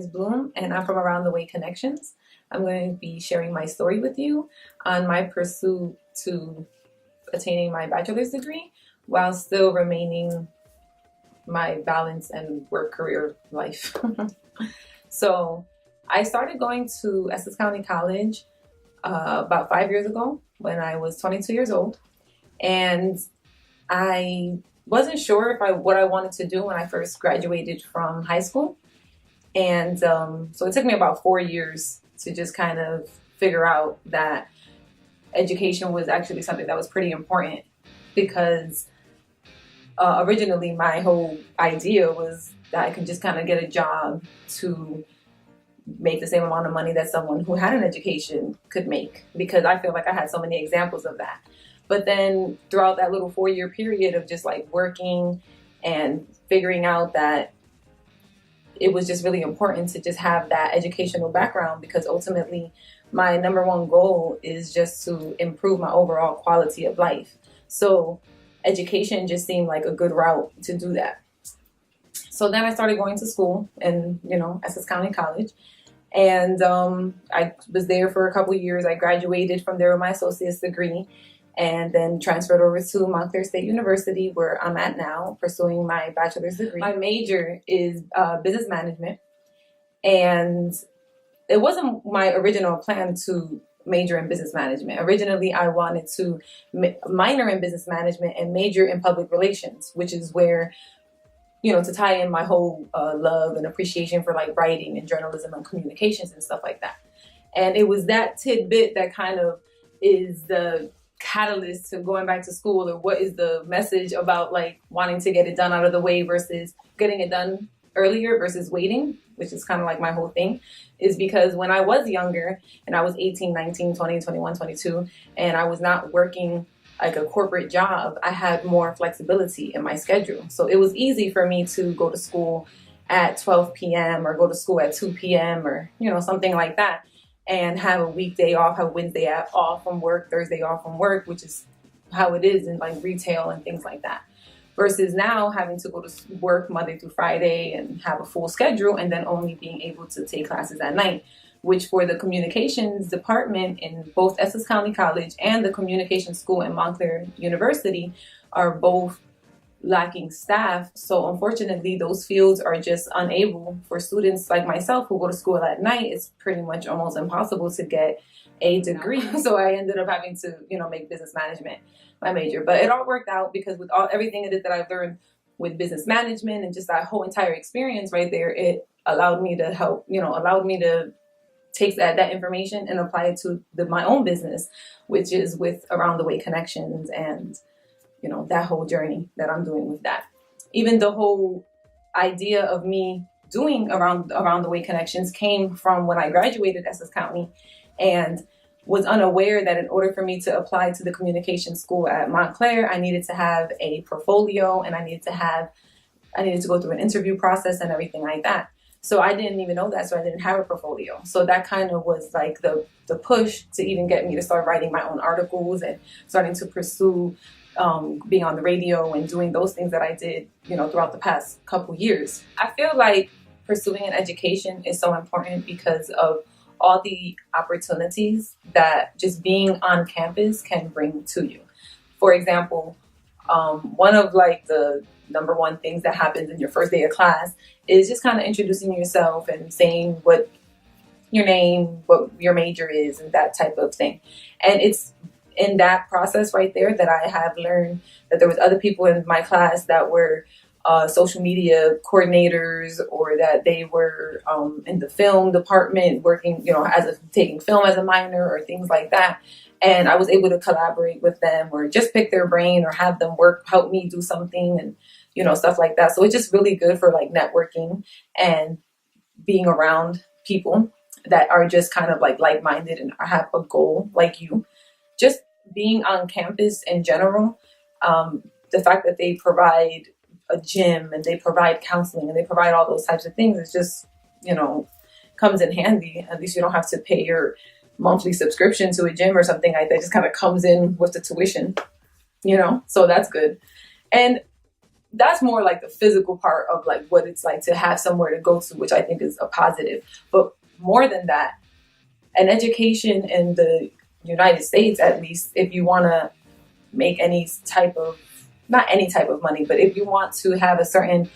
is Bloom, and I'm from Around the Way Connections. I'm going to be sharing my story with you on my pursuit to attaining my bachelor's degree while still remaining my balance and work career life. So I started going to Essex County College about 5 years ago when I was 22 years old. And I wasn't sure if what I wanted to do when I first graduated from high school. And so it took me about 4 years to just kind of figure out that education was actually something that was pretty important, because originally my whole idea was that I could just kind of get a job to make the same amount of money that someone who had an education could make, because I feel like I had so many examples of that. But then throughout that little 4 year period of just like working and figuring out that it was just really important to just have that educational background, because ultimately my number one goal is just to improve my overall quality of life. So education just seemed like a good route to do that. So then I started going to school in, Essex County College. And I was there for a couple of years. I graduated from there with my associate's degree and then transferred over to Montclair State University, where I'm at now, pursuing my bachelor's degree. My major is business management. And it wasn't my original plan to major in business management. Originally, I wanted to minor in business management and major in public relations, which is where, to tie in my whole love and appreciation for like writing and journalism and communications and stuff like that. And it was that tidbit that kind of is the catalyst to going back to school, or what is the message about like wanting to get it done out of the way versus getting it done earlier versus waiting, which is kind of like my whole thing, is because when I was younger and I was 18, 19, 20, 21, 22, and I was not working like a corporate job, I had more flexibility in my schedule. So it was easy for me to go to school at 12 p.m. or go to school at 2 p.m. or, something like that, and have a weekday off, have Wednesday off from work, Thursday off from work, which is how it is in like retail and things like that. Versus now having to go to work Monday through Friday and have a full schedule, and then only being able to take classes at night, which for the communications department in both Essex County College and the communications school in Montclair University are both lacking staff. So unfortunately, those fields are just unable for students like myself who go to school at night. It's pretty much almost impossible to get a degree. So I ended up having to, make business management my major. But it all worked out, because with everything it is that I've learned with business management and just that whole entire experience right there, it allowed me to help, allowed me to take that information and apply it to my own business, which is with Around the Way Connections, and that whole journey that I'm doing with that. Even the whole idea of me doing Around the Way Connections came from when I graduated Essex County and was unaware that in order for me to apply to the communication school at Montclair, I needed to have a portfolio, and I needed to go through an interview process and everything like that. So I didn't even know that, so I didn't have a portfolio. So that kind of was like the push to even get me to start writing my own articles and starting to pursue being on the radio and doing those things that I did, throughout the past couple years. I feel like pursuing an education is so important because of all the opportunities that just being on campus can bring to you. For example, one of like the number one things that happens in your first day of class is just kind of introducing yourself and saying what your name, what your major is, and that type of thing. And it's in that process right there that I have learned that there was other people in my class that were social media coordinators, or that they were in the film department working, taking film as a minor or things like that. And I was able to collaborate with them, or just pick their brain, or have them help me do something, and stuff like that. So it's just really good for like networking and being around people that are just kind of like-minded and have a goal like you. Just being on campus in general, the fact that they provide a gym and they provide counseling and they provide all those types of things, it's just, comes in handy. At least you don't have to pay your monthly subscription to a gym or something like that. It just kind of comes in with the tuition, so that's good. And that's more like the physical part of like what it's like to have somewhere to go to, which I think is a positive. But more than that, an education in the United States, at least, if you want to make any type of, not any type of money, but if you want to have a certain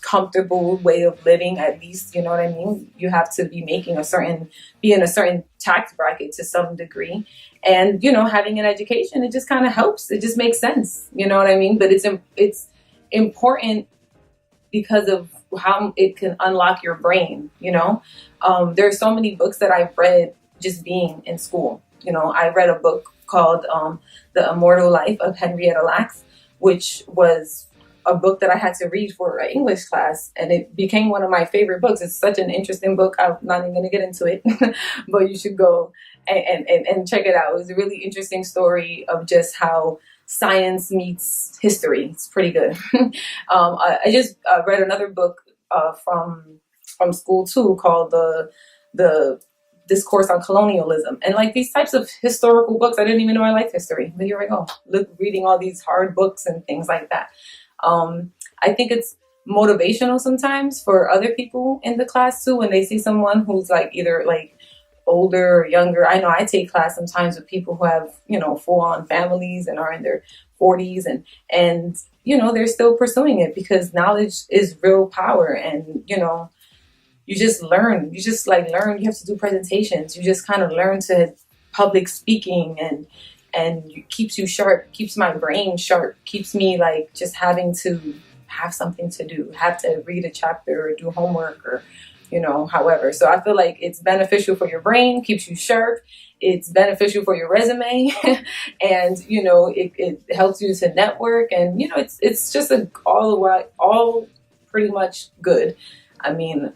comfortable way of living, at least, you know what I mean, you have to be making a certain, be in a certain tax bracket to some degree. And, you know, having an education, it just kind of helps. It just makes sense. You know what I mean? But it's important because of how it can unlock your brain, you know? There are so many books that I've read just being in school. You know, I read a book called The Immortal Life of Henrietta Lacks, which was a book that I had to read for an English class, and it became one of my favorite books. It's such an interesting book. I'm not even going to get into it, but you should go and check it out. It was a really interesting story of just how science meets history. It's pretty good. I just read another book from school too, called the Discourse on Colonialism. And like these types of historical books, I didn't even know I liked history, but here I go, reading all these hard books and things like that. I think it's motivational sometimes for other people in the class too, when they see someone who's like either like older or younger. I know I take class sometimes with people who have, you know, full-on families and are in their 40s, and you know, they're still pursuing it because knowledge is real power. And you know, you just learn, you have to do presentations, you just kind of learn to public speaking, and it keeps you sharp, keeps my brain sharp, keeps me like just having to have something to do, have to read a chapter or do homework or, you know, however. So I feel like it's beneficial for your brain, keeps you sharp. It's beneficial for your resume and, you know, it helps you to network, and, you know, it's just all pretty much good. I mean,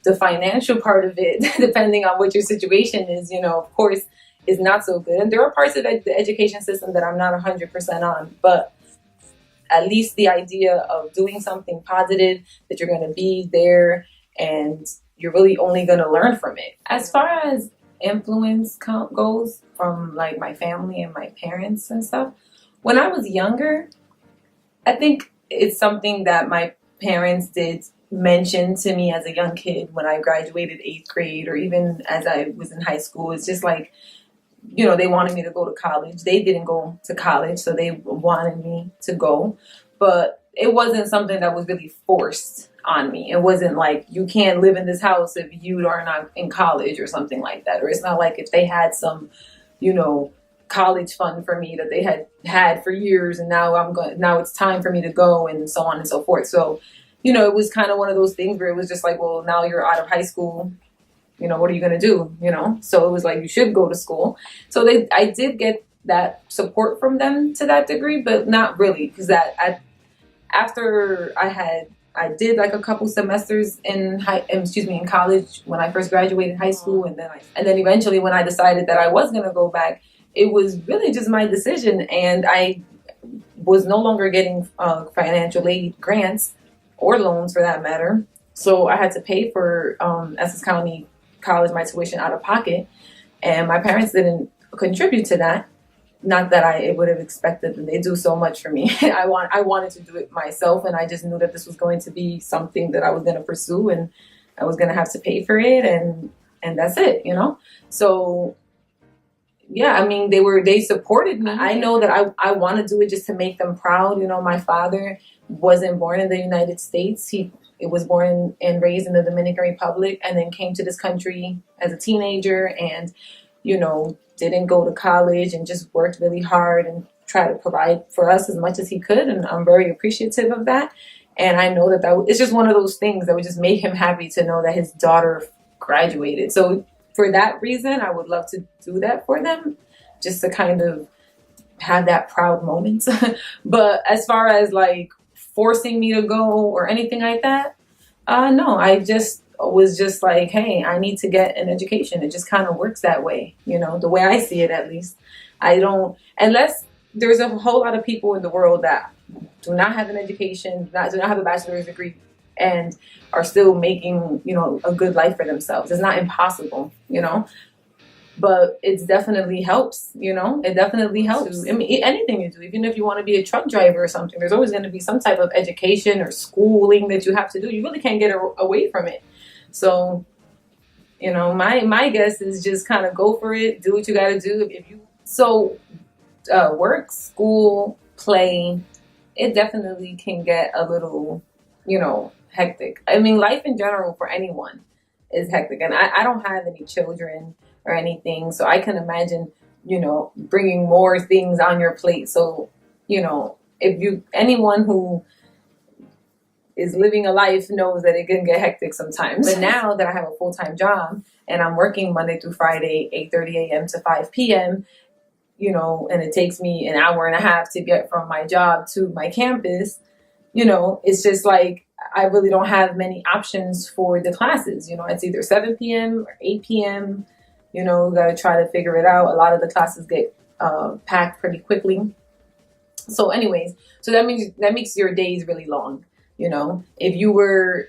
the financial part of it, depending on what your situation is, you know, of course, is not so good. And there are parts of the education system that I'm not 100% on, but at least the idea of doing something positive, that you're going to be there and you're really only going to learn from it. As far as influence goes from like my family and my parents and stuff, when I was younger, I think it's something that my parents did mention to me as a young kid when I graduated 8th grade, or even as I was in high school. It's just like, you know, they wanted me to go to college. They didn't go to college, so they wanted me to go. But it wasn't something that was really forced on me. It wasn't like, you can't live in this house if you are not in college or something like that. Or it's not like if they had some, you know, college fund for me that they had for years, and now it's time for me to go, and so on and so forth. So, you know, it was kind of one of those things where it was just like, well, now you're out of high school, you know, what are you going to do? You know, so it was like, you should go to school. So I did get that support from them to that degree, but not really, because after I did like a couple semesters in college when I first graduated high school, and then eventually when I decided that I was going to go back, it was really just my decision, and I was no longer getting financial aid grants or loans for that matter. So I had to pay for Essex County College, my tuition out of pocket, and my parents didn't contribute to that. Not that I would have expected them. They do so much for me. I wanted to do it myself, and I just knew that this was going to be something that I was going to pursue, and I was going to have to pay for it, and that's it, you know. So yeah, I mean, they supported me. I know that I want to do it just to make them proud. You know, my father wasn't born in the United States. He was born and raised in the Dominican Republic, and then came to this country as a teenager, and, you know, didn't go to college, and just worked really hard and tried to provide for us as much as he could. And I'm very appreciative of that. And I know that it's just one of those things that would just make him happy to know that his daughter graduated. So for that reason, I would love to do that for them, just to kind of have that proud moment. But as far as like forcing me to go or anything like that, no, I just was just like, hey, I need to get an education. It just kind of works that way, you know, the way I see it, at least. Unless there's a whole lot of people in the world that do not have an education, do not have a bachelor's degree, and are still making, you know, a good life for themselves. It's not impossible, you know, but it's definitely helps, you know, it definitely helps. I mean, anything you do, even if you want to be a truck driver or something, there's always going to be some type of education or schooling that you have to do. You really can't get away from it. So, you know, my guess is just kind of go for it, do what you got to do. If you work, school, play, it definitely can get a little, you know, hectic. I mean, life in general for anyone is hectic, and I don't have any children or anything, so I can imagine, you know, bringing more things on your plate. So, you know, if you anyone who is living a life knows that it can get hectic sometimes. But now that I have a full-time job and I'm working Monday through Friday, 8:30 a.m. to 5 p.m., you know, and it takes me an hour and a half to get from my job to my campus, you know, it's just like I really don't have many options for the classes. You know, it's either 7 p.m. or 8 p.m. You know, got to try to figure it out. A lot of the classes get packed pretty quickly. So anyways, so that makes your days really long. You know, if you were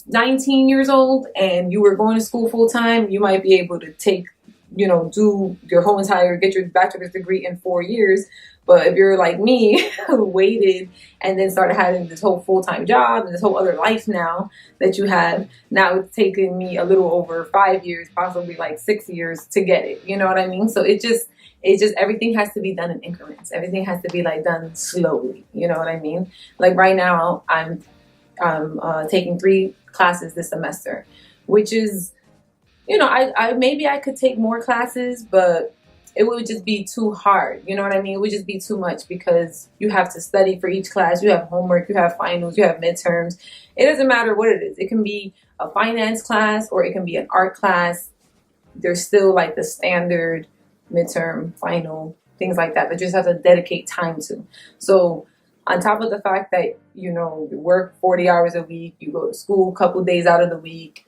19 years old and you were going to school full time, you might be able to take, you know, do your whole entire, get your bachelor's degree in 4 years. But if you're like me, who waited and then started having this whole full-time job and this whole other life now that you have, now it's taken me a little over 5 years, possibly like 6 years to get it. You know what I mean? So it just everything has to be done in increments. Everything has to be like done slowly. You know what I mean? Like right now, I'm taking 3 classes this semester, which is, you know, I maybe I could take more classes, but it would just be too hard. You know what I mean? It would just be too much because you have to study for each class. You have homework, you have finals, you have midterms. It doesn't matter what it is. It can be a finance class or it can be an art class. There's still like the standard midterm, final, things like that you just have to dedicate time to. So on top of the fact that, you know, you work 40 hours a week, you go to school a couple days out of the week,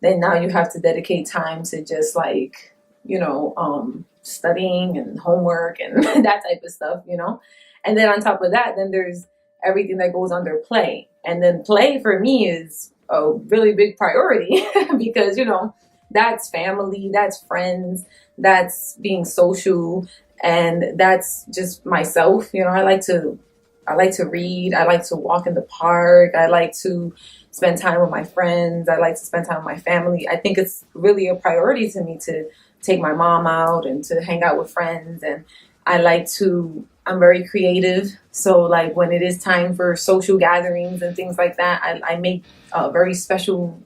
then now you have to dedicate time to just like, you know, studying and homework and that type of stuff, you know. And then on top of that, then there's everything that goes under play. And then play for me is a really big priority because, you know, that's family, that's friends, that's being social, and that's just myself. You know, I like to read, I like to walk in the park, I like to spend time with my friends, I like to spend time with my family. I think it's really a priority to me to take my mom out and to hang out with friends. And I'm very creative. So like when it is time for social gatherings and things like that, I make very special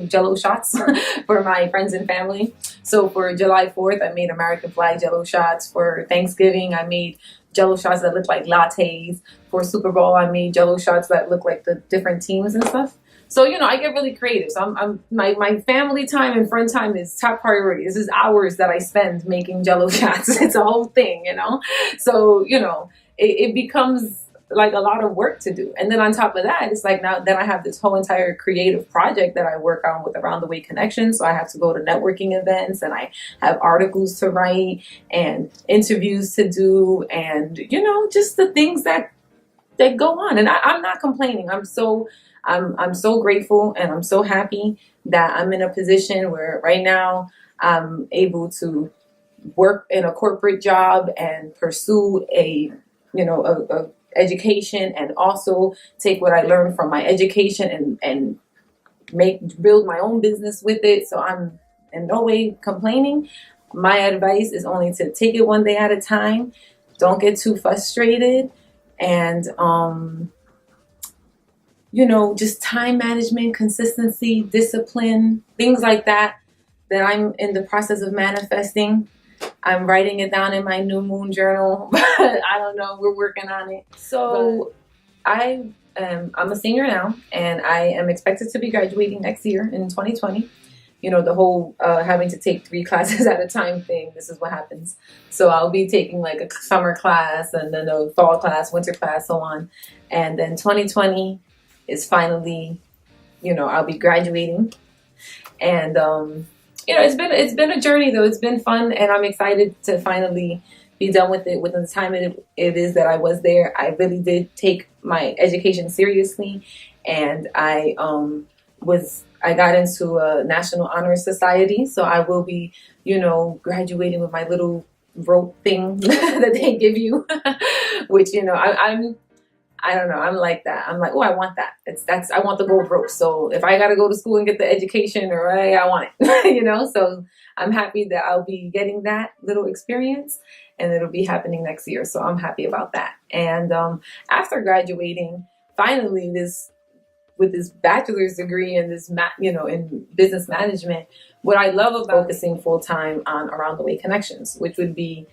Jello shots for my friends and family. So for July 4th, I made American flag Jello shots. For Thanksgiving, I made Jello shots that look like lattes. For Super Bowl, I made Jello shots that look like the different teams and stuff. So, you know, I get really creative. So my family time and friend time is top priority. This is hours that I spend making Jello shots. It's a whole thing, you know? So, you know, it becomes like a lot of work to do. And then on top of that, it's like now then I have this whole entire creative project that I work on with Around the Way Connection. So I have to go to networking events and I have articles to write and interviews to do and, you know, just the things that go on. And I'm not complaining. I'm so grateful and I'm so happy that I'm in a position where right now I'm able to work in a corporate job and pursue a education and also take what I learned from my education and build my own business with it. So I'm in no way complaining. My advice is only to take it one day at a time. Don't get too frustrated and you know, just time management, consistency, discipline, things like that I'm in the process of manifesting. I'm writing it down in my new moon journal, but I don't know, we're working on it. So I'm a senior now and I am expected to be graduating next year in 2020. You know, the whole having to take 3 classes at a time thing, this is what happens. So I'll be taking like a summer class and then a fall class, winter class, so on. And then 2020 is finally, you know, I'll be graduating. And, you know, it's been a journey though. It's been fun and I'm excited to finally be done with it within the time it is that I was there. I really did take my education seriously and I was I got into a National Honor Society, so I will be, graduating with my little rope thing that they give you, which I don't know. I'm like that. I'm like, oh, I want that. I want the gold rope. So if I got to go to school and get the education, or I want it, So I'm happy that I'll be getting that little experience, and it'll be happening next year. So I'm happy about that. And after graduating, finally, with this bachelor's degree and this, in business management, what I love about focusing full time on Around the Way Connections, which would be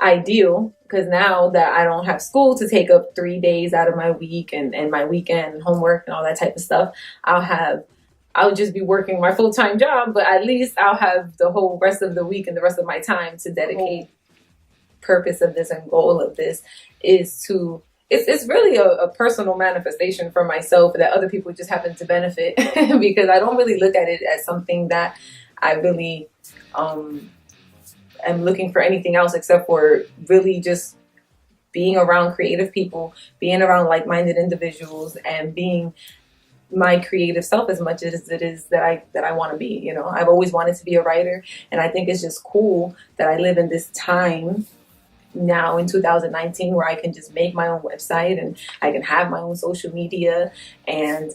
ideal, because now that I don't have school to take up 3 days out of my week and my weekend homework and all that type of stuff, I'll just be working my full-time job, but at least I'll have the whole rest of the week and the rest of my time to dedicate. Purpose of this and goal of this is to it's really a personal manifestation for myself that other people just happen to benefit because I don't really look at it as something that I really am looking for anything else except for really just being around creative people, being around like-minded individuals, and being my creative self as much as it is that I want to be. I've always wanted to be a writer, and I think it's just cool that I live in this time now in 2019 where I can just make my own website and I can have my own social media, and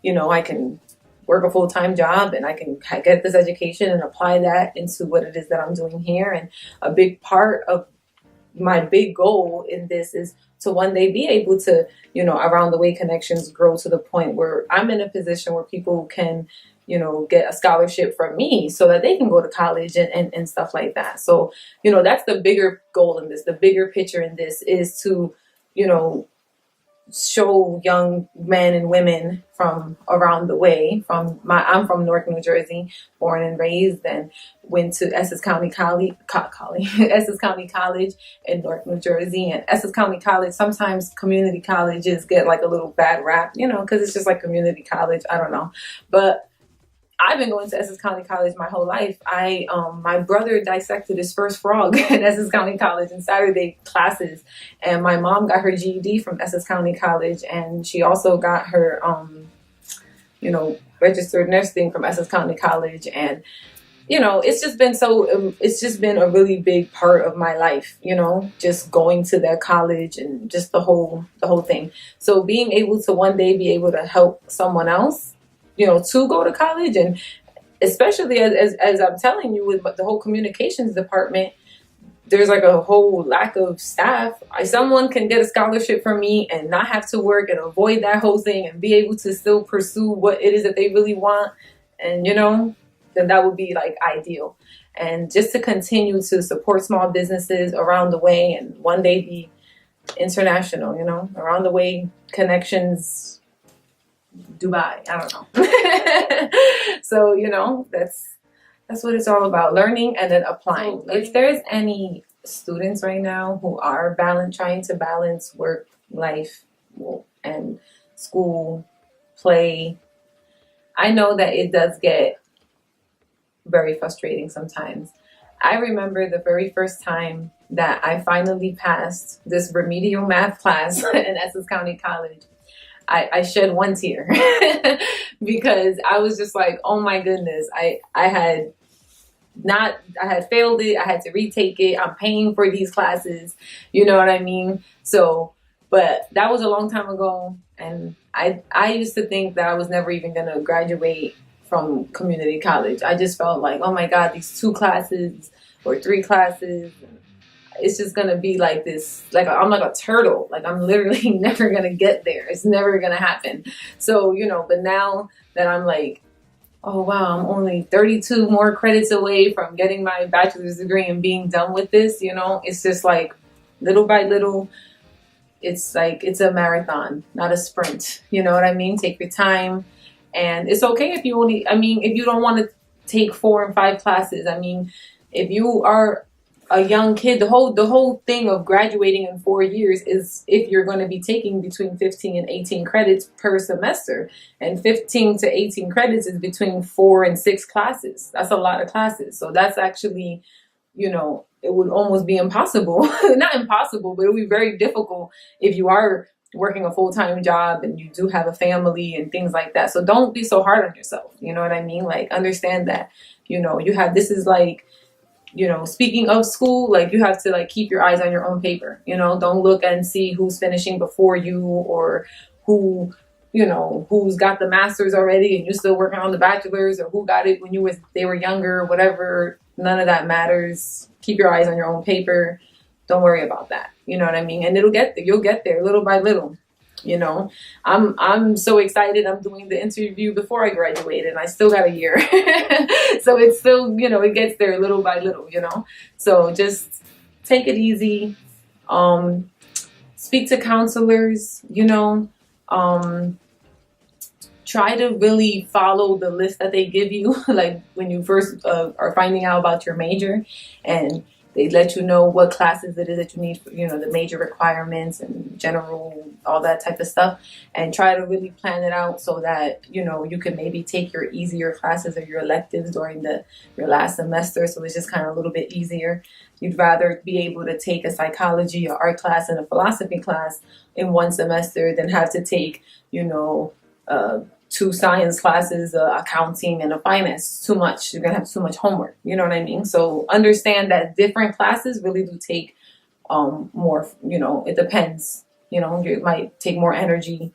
I can work a full-time job, and I can get this education and apply that into what it is that I'm doing here. And a big part of my big goal in this is to one day be able to, Around the Way Connections grow to the point where I'm in a position where people can, get a scholarship from me so that they can go to college and stuff like that. So, that's the bigger goal in this. The bigger picture in this is to, show young men and women from around the way. I'm from Newark, New Jersey, born and raised, and went to Essex County College, Essex County College in Newark, New Jersey. And Essex County College, sometimes community colleges get like a little bad rap, because it's just like community college. I don't know, but I've been going to Essex County College my whole life. My brother dissected his first frog in Essex County College in Saturday classes, and my mom got her GED from Essex County College, and she also got her, registered nursing from Essex County College. And it's just been a really big part of my life, just going to that college and just the whole thing. So being able to one day be able to help someone else, to go to college, and especially as I'm telling you with the whole communications department, there's like a whole lack of staff. Someone can get a scholarship from me and not have to work and avoid that whole thing and be able to still pursue what it is that they really want. And, then that would be like ideal. And just to continue to support small businesses around the way and one day be international, Around the Way Connections, Dubai, I don't know. So, that's what it's all about, learning and then applying. So if there's any students right now who are trying to balance work, life, and school, play, I know that it does get very frustrating sometimes. I remember the very first time that I finally passed this remedial math class in Essex County College. I shed one tear because I was just like, oh my goodness, I had failed it. I had to retake it. I'm paying for these classes. You know what I mean? So, but that was a long time ago. And I used to think that I was never even going to graduate from community college. I just felt like, oh my God, these 2 classes or 3 classes, it's just going to be like this, like I'm like a turtle. Like I'm literally never going to get there. It's never going to happen. So, but now that I'm like, oh wow, I'm only 32 more credits away from getting my bachelor's degree and being done with this, it's just like little by little, it's like, it's a marathon, not a sprint. You know what I mean? Take your time. And it's okay if you don't want to take 4 and 5 classes. If you are a young kid, the whole thing of graduating in 4 years is if you're going to be taking between 15 and 18 credits per semester, and 15 to 18 credits is between 4 and 6 classes. That's a lot of classes. So that's actually, it would almost be impossible, not impossible, but it would be very difficult if you are working a full-time job and you do have a family and things like that. So don't be so hard on yourself. You know what I mean? Like, understand that, you know, you have, this is like, you know, speaking of school, like, you have to like keep your eyes on your own paper. You know, don't look and see who's finishing before you, or who, you know, who's got the master's already and you're still working on the bachelor's, or who got it when they were younger, whatever. None of that matters. Keep your eyes on your own paper. Don't worry about that. You know what I mean? And it'll get there. You'll get there little by little. You know, I'm so excited. I'm doing the interview before I graduated and I still got a year. So it's still, you know, it gets there little by little, you know. So just take it easy. Speak to counselors, you know. Try to really follow the list that they give you, like when you first are finding out about your major, and they let you know what classes it is that you need, you know, the major requirements and general, all that type of stuff. And try to really plan it out so that, you know, you can maybe take your easier classes or your electives during your last semester. So it's just kind of a little bit easier. You'd rather be able to take a psychology or art class and a philosophy class in one semester than have to take, you know, 2 science classes, accounting and a finance. Too much. You're gonna have too much homework. You know what I mean? So understand that different classes really do take more. You know, it depends. You know, it might take more energy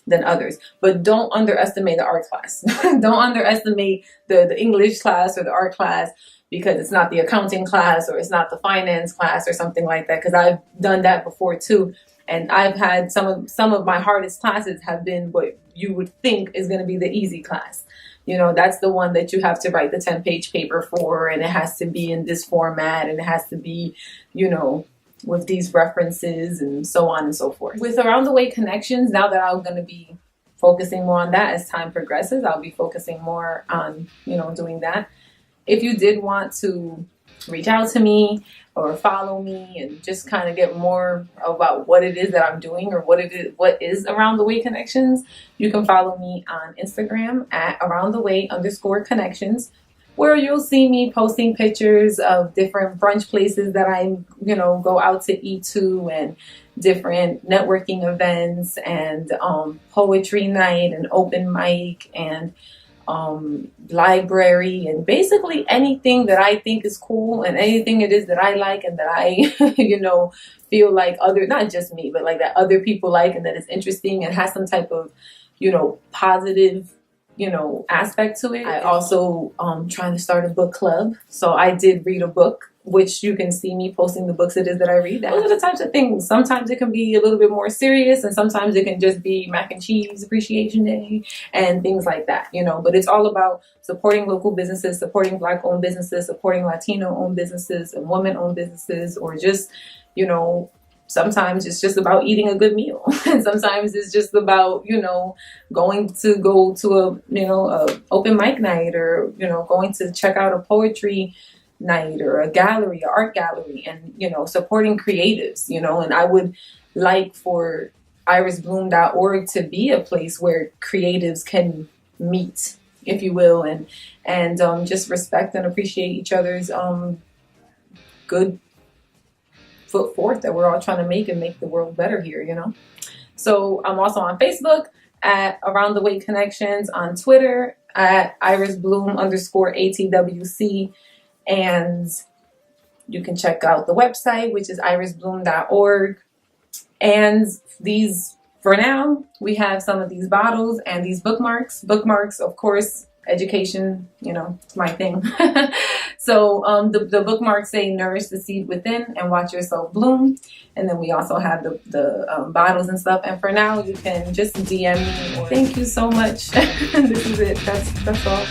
than others. But don't underestimate the art class. Don't underestimate the English class or the art class because it's not the accounting class or it's not the finance class or something like that. Because I've done that before too. And I've had some of my hardest classes have been what you would think is going to be the easy class. You know, that's the one that you have to write the 10-page paper for, and it has to be in this format, and it has to be, you know, with these references and so on and so forth. With Around the Way Connections, now that I'm going to be focusing more on that as time progresses, I'll be focusing more on, you know, doing that. If you did want to reach out to me or follow me and just kind of get more about what it is that I'm doing or what is Around the Way Connections, you can follow me on Instagram at aroundtheway_connections, where you'll see me posting pictures of different brunch places that I, you know, go out to eat to, and different networking events and poetry night and open mic and library, and basically anything that I think is cool and anything it is that I like and that I, you know, feel like not just me, but like that other people like and that is interesting and has some type of, you know, positive, you know, aspect to it. I also trying to start a book club. So I did read a book, which you can see me posting the books it is that I read. Those are the types of things. Sometimes it can be a little bit more serious, and sometimes it can just be mac and cheese appreciation day and things like that, you know. But it's all about supporting local businesses, supporting Black-owned businesses, supporting Latino-owned businesses and women-owned businesses, or just, you know, sometimes it's just about eating a good meal. And sometimes it's just about, you know, go to a, you know, a open mic night, or, you know, going to check out a poetry night or a gallery, an art gallery, and, you know, supporting creatives, you know. And I would like for irisbloom.org to be a place where creatives can meet, if you will, and just respect and appreciate each other's good foot forth that we're all trying to make and make the world better here, you know. So I'm also on Facebook at Around the Way Connections, on Twitter at irisbloom_ATWC, and you can check out the website, which is irisbloom.org. And these, for now, we have some of these bottles and these bookmarks. Bookmarks, of course, education, you know, it's my thing. So the bookmarks say "Nourish the seed within and watch yourself bloom." And then we also have the bottles and stuff. And for now, you can just DM me. Thank you so much. This is it. That's all.